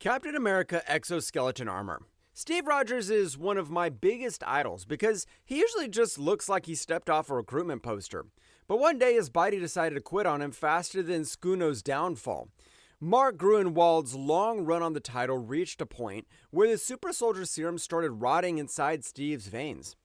Captain America exoskeleton armor. Steve Rogers is one of my biggest idols because he usually just looks like he stepped off a recruitment poster. But one day his body decided to quit on him faster than Skuno's downfall. Mark Gruenwald's long run on the title reached a point where the super soldier serum started rotting inside Steve's veins.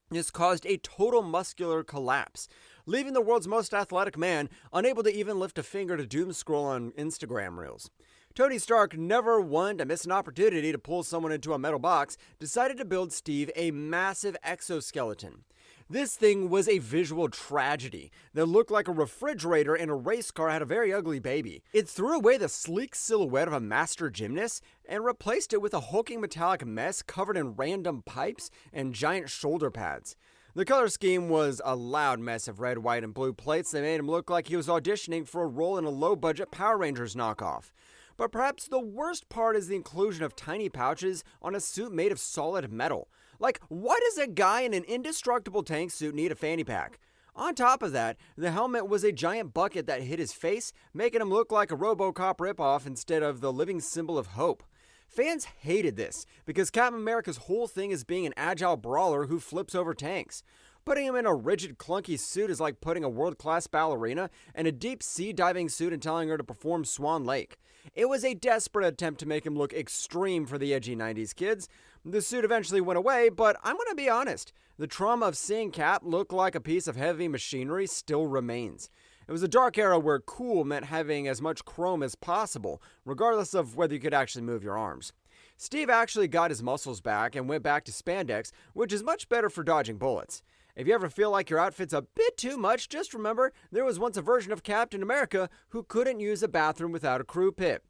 This caused a total muscular collapse, leaving the world's most athletic man unable to even lift a finger to doom scroll on Instagram reels. Tony Stark, never one to miss an opportunity to pull someone into a metal box, decided to build Steve a massive exoskeleton. This thing was a visual tragedy that looked like a refrigerator and a race car had a very ugly baby. It threw away the sleek silhouette of a master gymnast and replaced it with a hulking metallic mess covered in random pipes and giant shoulder pads. The color scheme was a loud mess of red, white, and blue plates that made him look like he was auditioning for a role in a low-budget Power Rangers knockoff. But perhaps the worst part is the inclusion of tiny pouches on a suit made of solid metal. Like, why does a guy in an indestructible tank suit need a fanny pack? On top of that, the helmet was a giant bucket that hit his face, making him look like a RoboCop ripoff instead of the living symbol of hope. Fans hated this, because Captain America's whole thing is being an agile brawler who flips over tanks. Putting him in a rigid, clunky suit is like putting a world-class ballerina in a deep-sea diving suit and telling her to perform Swan Lake. It was a desperate attempt to make him look extreme for the edgy 90s kids. The suit eventually went away, but I'm gonna be honest, the trauma of seeing Cap look like a piece of heavy machinery still remains. It was a dark era where cool meant having as much chrome as possible, regardless of whether you could actually move your arms. Steve actually got his muscles back and went back to spandex, which is much better for dodging bullets. If you ever feel like your outfit's a bit too much, just remember there was once a version of Captain America who couldn't use a bathroom without a crew pit.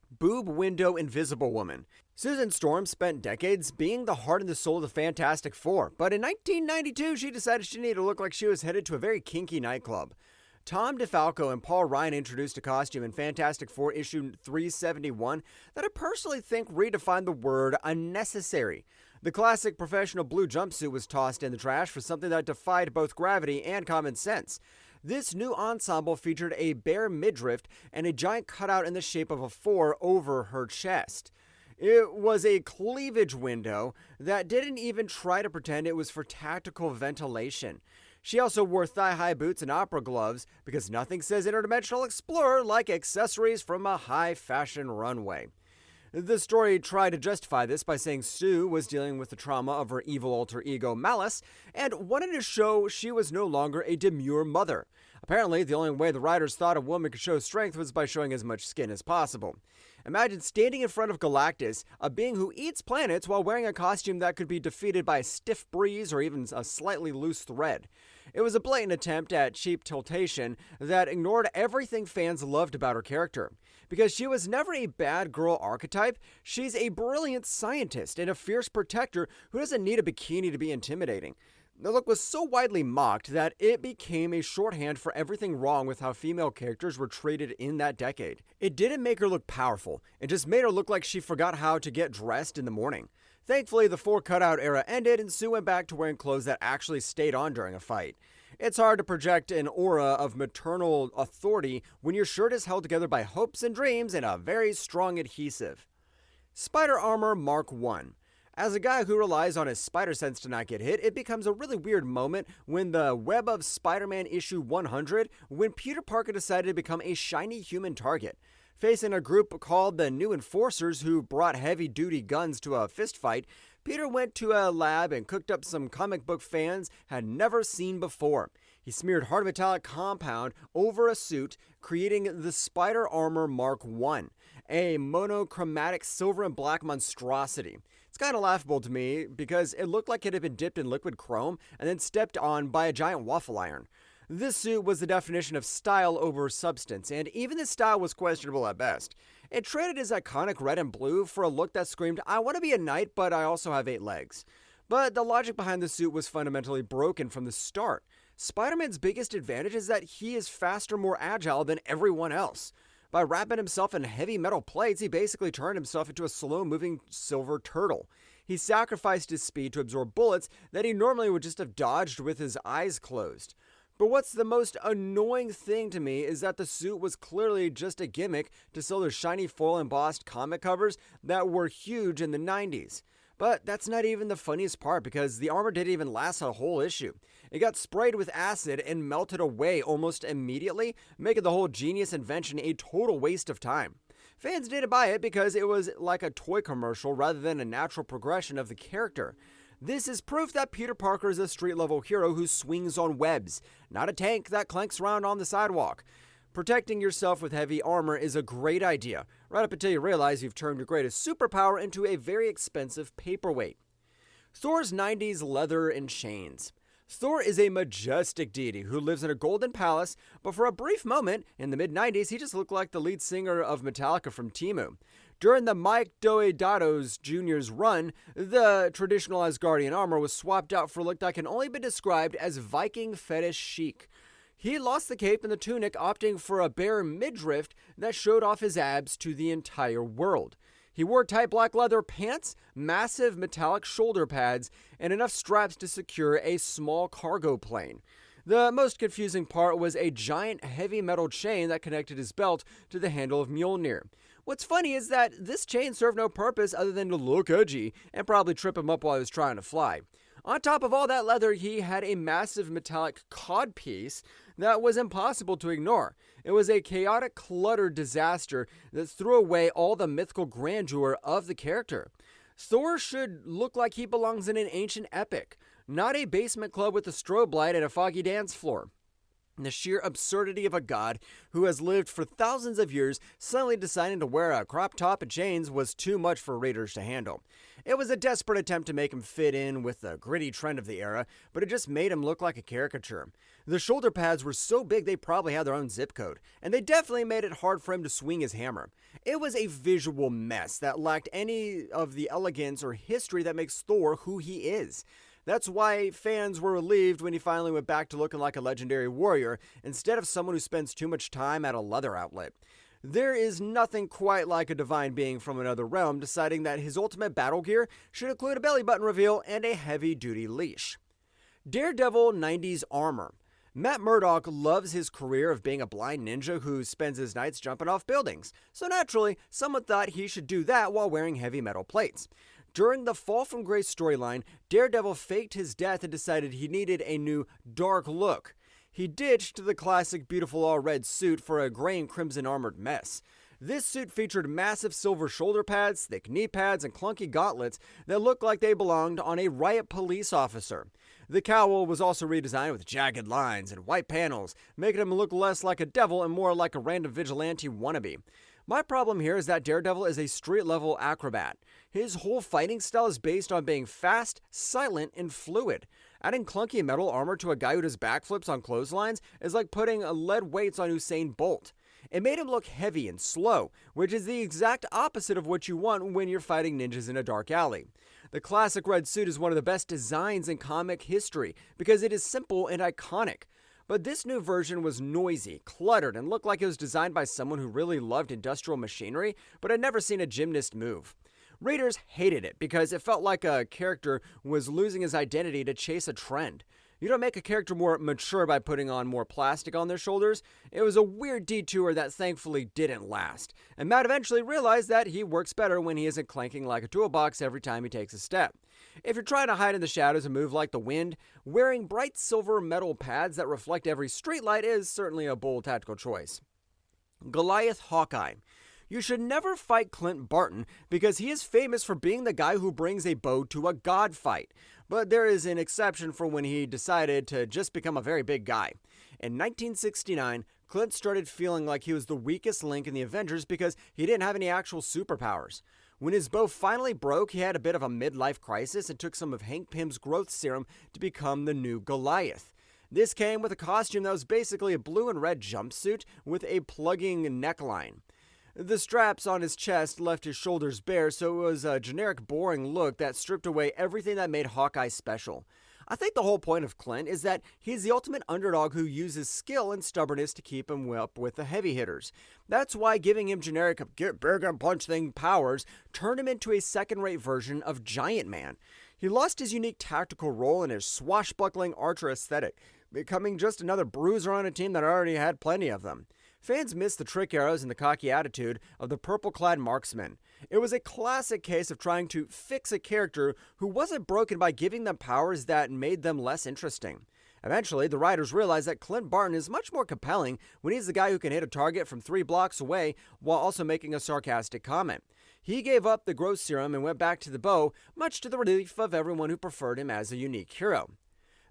Boob Window Invisible Woman. Susan Storm spent decades being the heart and the soul of the Fantastic Four, but in 1992 she decided she needed to look like she was headed to a very kinky nightclub. Tom DeFalco and Paul Ryan introduced a costume in Fantastic Four issue 371 that I personally think redefined the word unnecessary. The classic professional blue jumpsuit was tossed in the trash for something that defied both gravity and common sense. This new ensemble featured a bare midriff and a giant cutout in the shape of a 4 over her chest. It was a cleavage window that didn't even try to pretend it was for tactical ventilation. She also wore thigh-high boots and opera gloves because nothing says interdimensional explorer like accessories from a high-fashion runway. The story tried to justify this by saying Sue was dealing with the trauma of her evil alter ego Malice and wanted to show she was no longer a demure mother. Apparently, the only way the writers thought a woman could show strength was by showing as much skin as possible. Imagine standing in front of Galactus, a being who eats planets, while wearing a costume that could be defeated by a stiff breeze or even a slightly loose thread. It was a blatant attempt at cheap tiltation that ignored everything fans loved about her character. Because she was never a bad girl archetype, she's a brilliant scientist and a fierce protector who doesn't need a bikini to be intimidating. The look was so widely mocked that it became a shorthand for everything wrong with how female characters were treated in that decade. It didn't make her look powerful, it just made her look like she forgot how to get dressed in the morning. Thankfully, the 4 cutout era ended and Sue went back to wearing clothes that actually stayed on during a fight. It's hard to project an aura of maternal authority when your shirt is held together by hopes and dreams and a very strong adhesive. Spider Armor Mark I. As a guy who relies on his spider sense to not get hit, it becomes a really weird moment when the Web of Spider-Man issue 100, when Peter Parker decided to become a shiny human target. Facing a group called the New Enforcers who brought heavy-duty guns to a fistfight, Peter went to a lab and cooked up some comic book fans had never seen before. He smeared hard metallic compound over a suit, creating the Spider Armor Mark I, a monochromatic silver and black monstrosity. It's kind of laughable to me because it looked like it had been dipped in liquid chrome and then stepped on by a giant waffle iron. This suit was the definition of style over substance, and even the style was questionable at best. It traded his iconic red and blue for a look that screamed, I want to be a knight, but I also have 8 legs. But the logic behind the suit was fundamentally broken from the start. Spider-Man's biggest advantage is that he is faster, more agile than everyone else. By wrapping himself in heavy metal plates, he basically turned himself into a slow-moving silver turtle. He sacrificed his speed to absorb bullets that he normally would just have dodged with his eyes closed. But what's the most annoying thing to me is that the suit was clearly just a gimmick to sell those shiny foil embossed comic covers that were huge in the 90s. But that's not even the funniest part because the armor didn't even last a whole issue. It got sprayed with acid and melted away almost immediately, making the whole genius invention a total waste of time. Fans didn't buy it because it was like a toy commercial rather than a natural progression of the character. This is proof that Peter Parker is a street-level hero who swings on webs, not a tank that clanks around on the sidewalk. Protecting yourself with heavy armor is a great idea, right up until you realize you've turned your greatest superpower into a very expensive paperweight. Thor's 90s leather and chains. Thor is a majestic deity who lives in a golden palace, but for a brief moment, in the mid-90s, he just looked like the lead singer of Metallica from Timu. During the Mike Deodatos Jr.'s run, the traditional Asgardian armor was swapped out for a look that can only be described as Viking fetish chic. He lost the cape and the tunic, opting for a bare midriff that showed off his abs to the entire world. He wore tight black leather pants, massive metallic shoulder pads, and enough straps to secure a small cargo plane. The most confusing part was a giant heavy metal chain that connected his belt to the handle of Mjolnir. What's funny is that this chain served no purpose other than to look edgy and probably trip him up while he was trying to fly. On top of all that leather, he had a massive metallic codpiece that was impossible to ignore. It was a chaotic, cluttered disaster that threw away all the mythical grandeur of the character. Thor should look like he belongs in an ancient epic, not a basement club with a strobe light and a foggy dance floor. The sheer absurdity of a god who has lived for thousands of years suddenly deciding to wear a crop top and chains was too much for readers to handle. It was a desperate attempt to make him fit in with the gritty trend of the era, but it just made him look like a caricature. The shoulder pads were so big they probably had their own zip code, and they definitely made it hard for him to swing his hammer. It was a visual mess that lacked any of the elegance or history that makes Thor who he is. That's why fans were relieved when he finally went back to looking like a legendary warrior instead of someone who spends too much time at a leather outlet. There is nothing quite like a divine being from another realm deciding that his ultimate battle gear should include a belly button reveal and a heavy-duty leash. Daredevil 90s armor. Matt Murdock loves his career of being a blind ninja who spends his nights jumping off buildings, so naturally, someone thought he should do that while wearing heavy metal plates. During the Fall from Grace storyline, Daredevil faked his death and decided he needed a new, dark look. He ditched the classic beautiful all-red suit for a gray and crimson armored mess. This suit featured massive silver shoulder pads, thick knee pads, and clunky gauntlets that looked like they belonged on a riot police officer. The cowl was also redesigned with jagged lines and white panels, making him look less like a devil and more like a random vigilante wannabe. My problem here is that Daredevil is a street-level acrobat. His whole fighting style is based on being fast, silent, and fluid. Adding clunky metal armor to a guy who does backflips on clotheslines is like putting lead weights on Usain Bolt. It made him look heavy and slow, which is the exact opposite of what you want when you're fighting ninjas in a dark alley. The classic red suit is one of the best designs in comic history because it is simple and iconic. But this new version was noisy, cluttered, and looked like it was designed by someone who really loved industrial machinery but had never seen a gymnast move. Readers hated it because it felt like a character was losing his identity to chase a trend. You don't make a character more mature by putting on more plastic on their shoulders. It was a weird detour that thankfully didn't last. And Matt eventually realized that he works better when he isn't clanking like a toolbox every time he takes a step. If you're trying to hide in the shadows and move like the wind, wearing bright silver metal pads that reflect every streetlight is certainly a bold tactical choice. Goliath Hawkeye. You should never fight Clint Barton because he is famous for being the guy who brings a bow to a god fight. But there is an exception for when he decided to just become a very big guy. In 1969, Clint started feeling like he was the weakest link in the Avengers because he didn't have any actual superpowers. When his bow finally broke, he had a bit of a midlife crisis and took some of Hank Pym's growth serum to become the new Goliath. This came with a costume that was basically a blue and red jumpsuit with a plugging neckline. The straps on his chest left his shoulders bare, so it was a generic, boring look that stripped away everything that made Hawkeye special. I think the whole point of Clint is that he's the ultimate underdog who uses skill and stubbornness to keep him up with the heavy hitters. That's why giving him generic get big and punch thing powers turned him into a second-rate version of Giant Man. He lost his unique tactical role and his swashbuckling archer aesthetic. becoming just another bruiser on a team that already had plenty of them. Fans missed the trick arrows and the cocky attitude of the purple-clad marksman. It was a classic case of trying to fix a character who wasn't broken by giving them powers that made them less interesting. Eventually, the writers realized that Clint Barton is much more compelling when he's the guy who can hit a target from 3 blocks away while also making a sarcastic comment. He gave up the growth serum and went back to the bow, much to the relief of everyone who preferred him as a unique hero.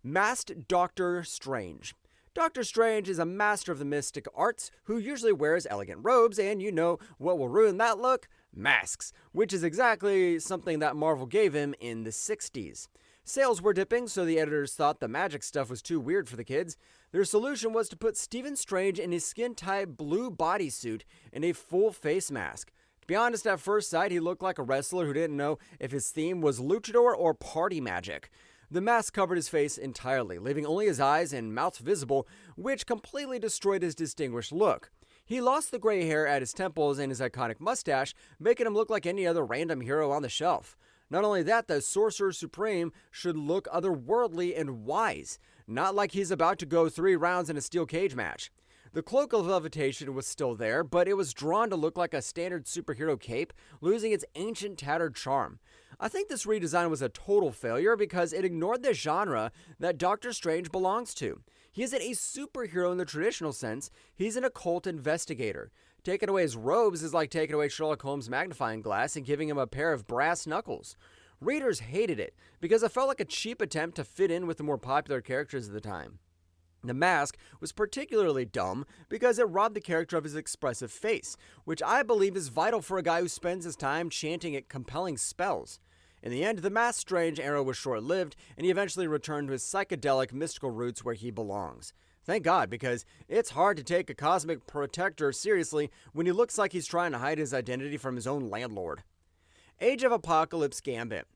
Masked Doctor Strange. Doctor Strange is a master of the mystic arts who usually wears elegant robes, and you know what will ruin that look? Masks, which is exactly something that Marvel gave him in the 60s. Sales were dipping, so the editors thought the magic stuff was too weird for the kids. Their solution was to put Stephen Strange in his skin-tight blue bodysuit and a full face mask. To be honest, at first sight, he looked like a wrestler who didn't know if his theme was luchador or party magic. The mask covered his face entirely, leaving only his eyes and mouth visible, which completely destroyed his distinguished look. He lost the gray hair at his temples and his iconic mustache, making him look like any other random hero on the shelf. Not only that, the Sorcerer Supreme should look otherworldly and wise, not like he's about to go 3 rounds in a steel cage match. The cloak of levitation was still there, but it was drawn to look like a standard superhero cape, losing its ancient tattered charm. I think this redesign was a total failure because it ignored the genre that Doctor Strange belongs to. He isn't a superhero in the traditional sense, he's an occult investigator. Taking away his robes is like taking away Sherlock Holmes' magnifying glass and giving him a pair of brass knuckles. Readers hated it because it felt like a cheap attempt to fit in with the more popular characters of the time. The mask was particularly dumb because it robbed the character of his expressive face, which I believe is vital for a guy who spends his time chanting at compelling spells. In the end, the Masked Strange era was short-lived, and he eventually returned to his psychedelic, mystical roots where he belongs. Thank God, because it's hard to take a cosmic protector seriously when he looks like he's trying to hide his identity from his own landlord. Age of Apocalypse Gambit.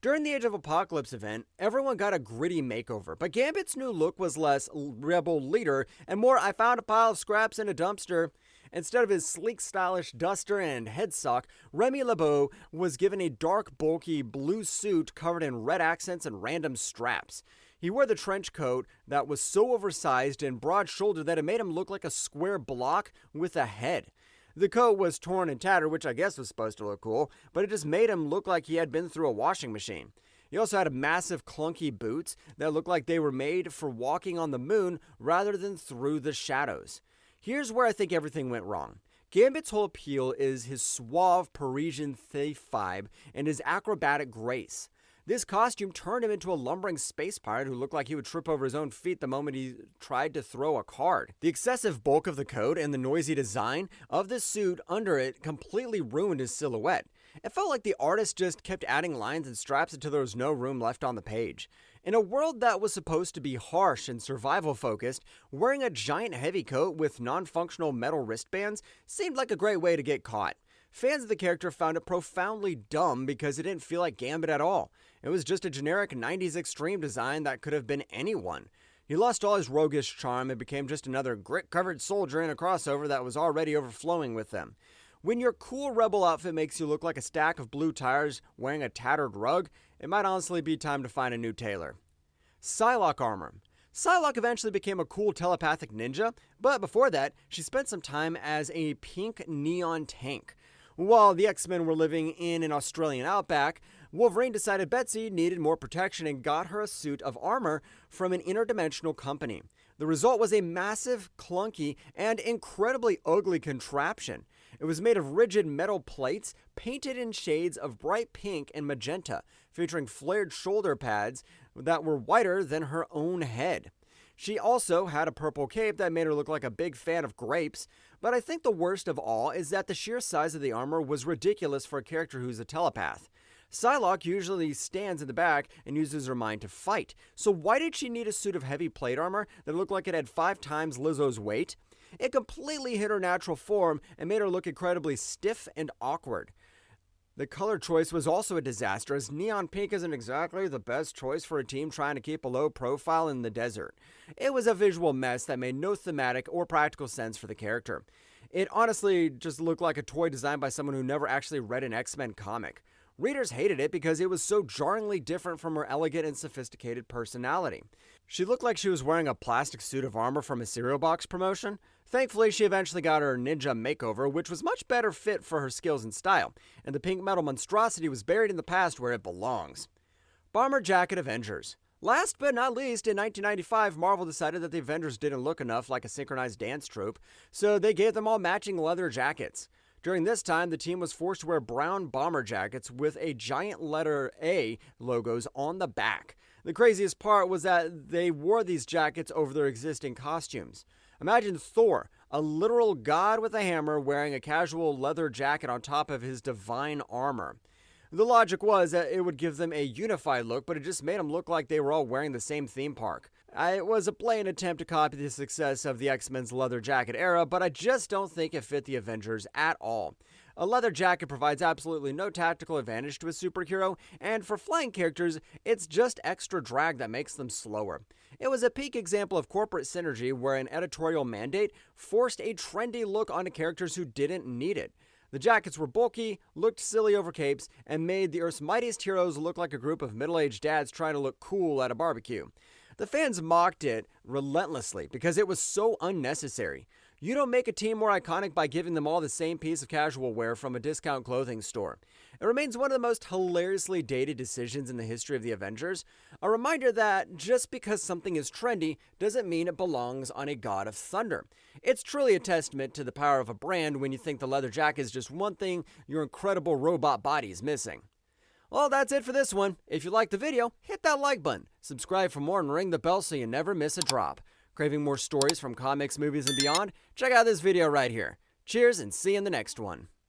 During the Age of Apocalypse event, everyone got a gritty makeover, but Gambit's new look was less rebel leader and more I found a pile of scraps in a dumpster. Instead of his sleek, stylish duster and head sock, Remy LeBeau was given a dark, bulky blue suit covered in red accents and random straps. He wore the trench coat that was so oversized and broad-shouldered that it made him look like a square block with a head. The coat was torn and tattered, which I guess was supposed to look cool, but it just made him look like he had been through a washing machine. He also had massive clunky boots that looked like they were made for walking on the moon rather than through the shadows. Here's where I think everything went wrong. Gambit's whole appeal is his suave Parisian thief vibe and his acrobatic grace. This costume turned him into a lumbering space pirate who looked like he would trip over his own feet the moment he tried to throw a card. The excessive bulk of the coat and the noisy design of the suit under it completely ruined his silhouette. It felt like the artist just kept adding lines and straps until there was no room left on the page. In a world that was supposed to be harsh and survival-focused, wearing a giant heavy coat with non-functional metal wristbands seemed like a great way to get caught. Fans of the character found it profoundly dumb because it didn't feel like Gambit at all. It was just a generic 90s extreme design that could have been anyone. He lost all his roguish charm and became just another grit-covered soldier in a crossover that was already overflowing with them. When your cool rebel outfit makes you look like a stack of blue tires wearing a tattered rug, it might honestly be time to find a new tailor. Psylocke armor. Psylocke eventually became a cool telepathic ninja, but before that, she spent some time as a pink neon tank. While the X-Men were living in an Australian outback, Wolverine decided Betsy needed more protection and got her a suit of armor from an interdimensional company. The result was a massive, clunky, and incredibly ugly contraption. It was made of rigid metal plates painted in shades of bright pink and magenta, featuring flared shoulder pads that were whiter than her own head. She also had a purple cape that made her look like a big fan of grapes, but I think the worst of all is that the sheer size of the armor was ridiculous for a character who's a telepath. Psylocke usually stands in the back and uses her mind to fight, so why did she need a suit of heavy plate armor that looked like it had 5 times Lizzo's weight? It completely hid her natural form and made her look incredibly stiff and awkward. The color choice was also a disaster, as neon pink isn't exactly the best choice for a team trying to keep a low profile in the desert. It was a visual mess that made no thematic or practical sense for the character. It honestly just looked like a toy designed by someone who never actually read an X-Men comic. Readers hated it because it was so jarringly different from her elegant and sophisticated personality. She looked like she was wearing a plastic suit of armor from a cereal box promotion. Thankfully, she eventually got her ninja makeover, which was much better fit for her skills and style, and the pink metal monstrosity was buried in the past where it belongs. Bomber Jacket Avengers. Last but not least, in 1995, Marvel decided that the Avengers didn't look enough like a synchronized dance troupe, so they gave them all matching leather jackets. During this time, the team was forced to wear brown bomber jackets with a giant letter A logos on the back. The craziest part was that they wore these jackets over their existing costumes. Imagine Thor, a literal god with a hammer, wearing a casual leather jacket on top of his divine armor. The logic was that it would give them a unified look, but it just made them look like they were all wearing the same theme park. It was a blatant attempt to copy the success of the X-Men's leather jacket era, but I just don't think it fit the Avengers at all. A leather jacket provides absolutely no tactical advantage to a superhero, and for flying characters, it's just extra drag that makes them slower. It was a peak example of corporate synergy where an editorial mandate forced a trendy look onto characters who didn't need it. The jackets were bulky, looked silly over capes, and made the Earth's mightiest heroes look like a group of middle-aged dads trying to look cool at a barbecue. The fans mocked it relentlessly because it was so unnecessary. You don't make a team more iconic by giving them all the same piece of casual wear from a discount clothing store. It remains one of the most hilariously dated decisions in the history of the Avengers, a reminder that just because something is trendy doesn't mean it belongs on a God of Thunder. It's truly a testament to the power of a brand when you think the leather jacket is just one thing your incredible robot body is missing. Well, that's it for this one. If you liked the video, hit that like button, subscribe for more, and ring the bell so you never miss a drop. Craving more stories from comics, movies, and beyond? Check out this video right here. Cheers, and see you in the next one.